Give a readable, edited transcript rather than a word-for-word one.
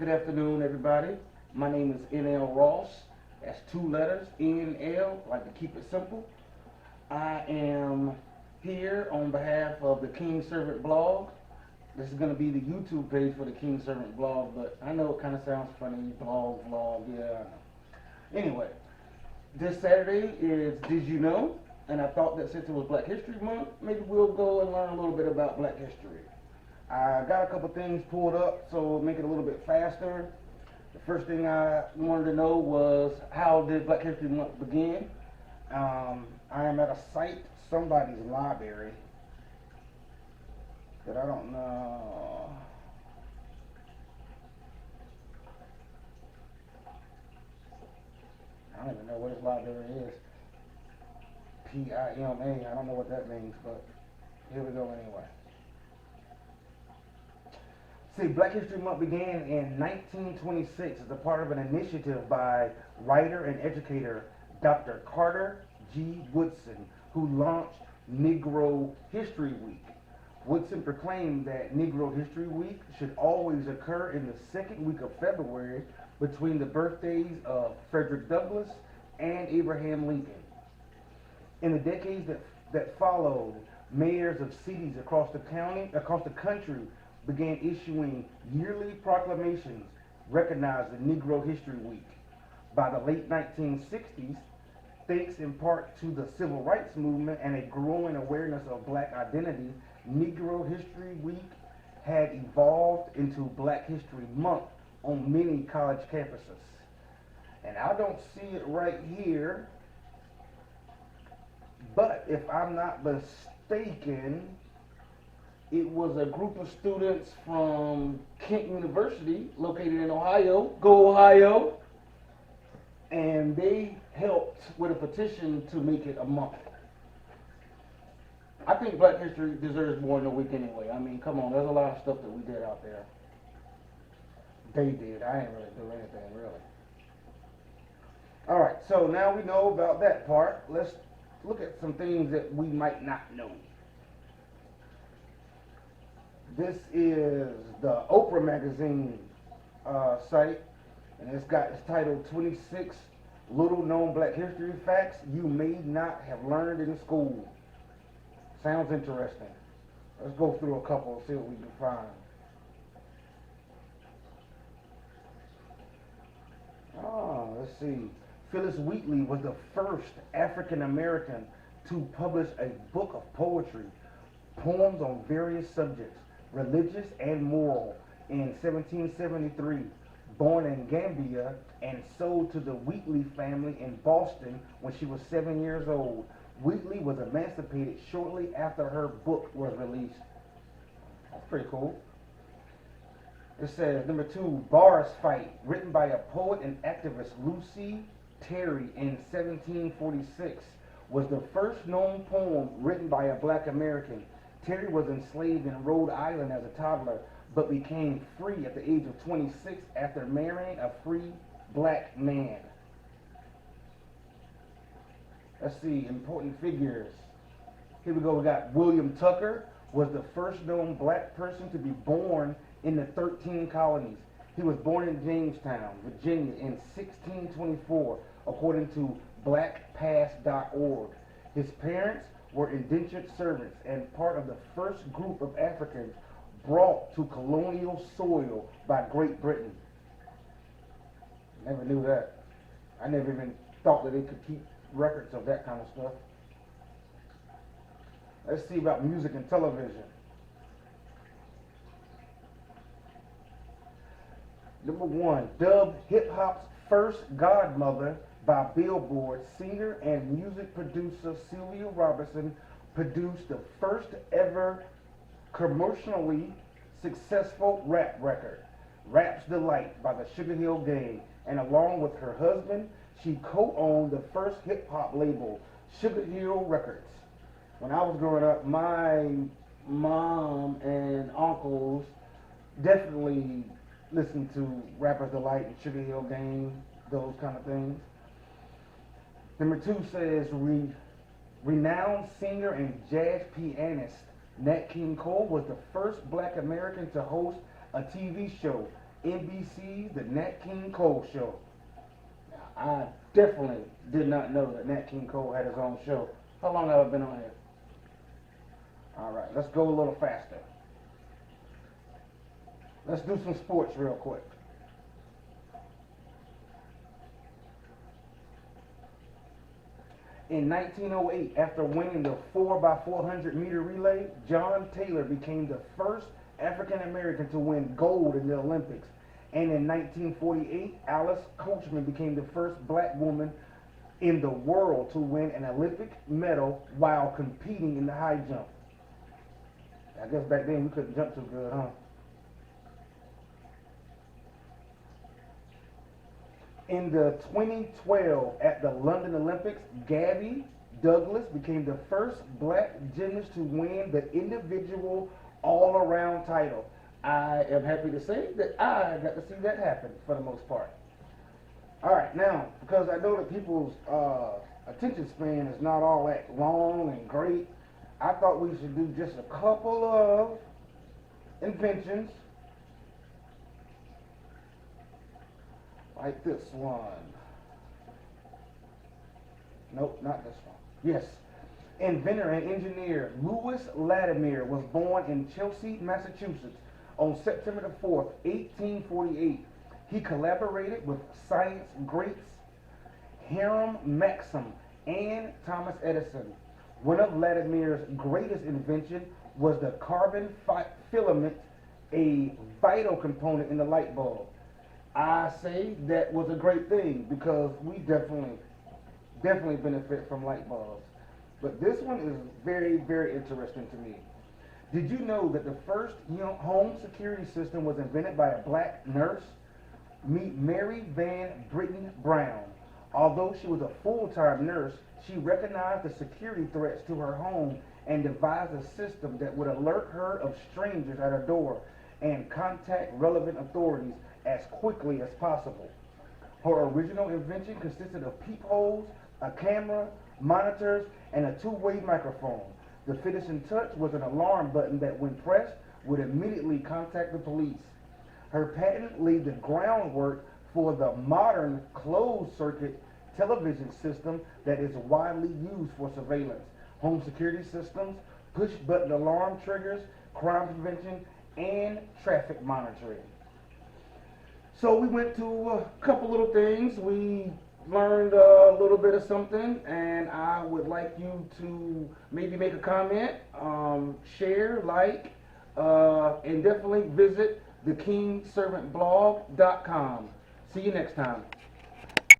Good afternoon, everybody. My name is NL Ross. That's two letters, NL, like to keep it simple. I am here on behalf of the King Servant blog. This is going to be the YouTube page for the King Servant blog, but I know it kind of sounds funny, blog, vlog, yeah, I know. Anyway, this Saturday is Did You Know? And I thought that since it was Black History Month, maybe we'll go and learn a little bit about Black history. I got a couple things pulled up, so make it a little bit faster. The first thing I wanted to know was, how did Black History Month begin? I am at a site, somebody's library, that I don't know. I don't even know what his library is. PIMA, I don't know what that means, but here we go anyway. See, Black History Month began in 1926 as a part of an initiative by writer and educator Dr. Carter G. Woodson, who launched Negro History Week. Woodson proclaimed that Negro History Week should always occur in the second week of February between the birthdays of Frederick Douglass and Abraham Lincoln. In the decades that followed, mayors of cities across the country began issuing yearly proclamations recognizing Negro History Week. By the late 1960s, thanks in part to the Civil Rights Movement and a growing awareness of black identity, Negro History Week had evolved into Black History Month on many college campuses. And I don't see it right here, but if I'm not mistaken, it was a group of students from Kent University, located in Ohio. Go Ohio! And they helped with a petition to make it a month. I think Black History deserves more than a week anyway. I mean, come on, there's a lot of stuff that we did out there. They did. I ain't really do anything, really. All right, so now we know about that part. Let's look at some things that we might not know. This is the Oprah magazine site, and it's titled 26 Little Known Black History Facts You May Not Have Learned in School. Sounds interesting. Let's go through a couple and see what we can find. Let's see. Phyllis Wheatley was the first African American to publish a book of poetry, poems on various subjects, religious and moral, in 1773, born in Gambia and sold to the Wheatley family in Boston when she was 7 years old. Wheatley was emancipated shortly after her book was released. That's pretty cool. It says, number 2, Bars Fight, written by a poet and activist Lucy Terry in 1746, was the first known poem written by a black American. Terry was enslaved in Rhode Island as a toddler, but became free at the age of 26 after marrying a free black man. Let's see, important figures. Here we go, we got William Tucker, was the first known black person to be born in the 13 colonies. He was born in Jamestown, Virginia in 1624, according to blackpast.org. His parents were indentured servants and part of the first group of Africans brought to colonial soil by Great Britain. Never knew that. I never even thought that they could keep records of that kind of stuff. Let's see about music and television. Number 1, dubbed hip-hop's first godmother by Billboard, singer and music producer Sylvia Robinson produced the first ever commercially successful rap record, Rap's Delight by the Sugar Hill Gang, and along with her husband, she co-owned the first hip-hop label, Sugar Hill Records. When I was growing up, my mom and uncles definitely listened to Rapper's Delight and Sugar Hill Gang, those kind of things. Number 2 says, renowned singer and jazz pianist Nat King Cole was the first black American to host a TV show NBC's The Nat King Cole Show. Now, I definitely did not know that Nat King Cole had his own show. How long have I been on here? All right, let's go a little faster. Let's do some sports real quick. In 1908, after winning the 4x400 meter relay, John Taylor became the first African American to win gold in the Olympics. And in 1948, Alice Coachman became the first black woman in the world to win an Olympic medal while competing in the high jump. I guess back then we couldn't jump too good, huh? In the 2012 at the London Olympics, Gabby Douglas became the first black gymnast to win the individual all-around title. I am happy to say that I got to see that happen for the most part. All right, now, because I know that people's attention span is not all that long and great, I thought we should do just a couple of inventions. Like this one. Nope, not this one. Yes. Inventor and engineer Louis Latimer was born in Chelsea, Massachusetts on September the 4th, 1848. He collaborated with science greats Hiram Maxim and Thomas Edison. One of Latimer's greatest inventions was the carbon filament, a vital component in the light bulb. I say that was a great thing because we definitely benefit from light bulbs. But this one is very, very interesting to me. Did you know that the first home security system was invented by a black nurse? Meet Mary Van Britton Brown. Although she was a full-time nurse, she recognized the security threats to her home and devised a system that would alert her of strangers at her door and contact relevant authorities as quickly as possible. Her original invention consisted of peepholes, a camera, monitors, and a two-way microphone. The finishing touch was an alarm button that, when pressed, would immediately contact the police. Her patent laid the groundwork for the modern closed-circuit television system that is widely used for surveillance, home security systems, push-button alarm triggers, crime prevention, and traffic monitoring. So we went to a couple little things. We learned a little bit of something, and I would like you to maybe make a comment, share, like, and definitely visit thekingservantblog.com. See you next time.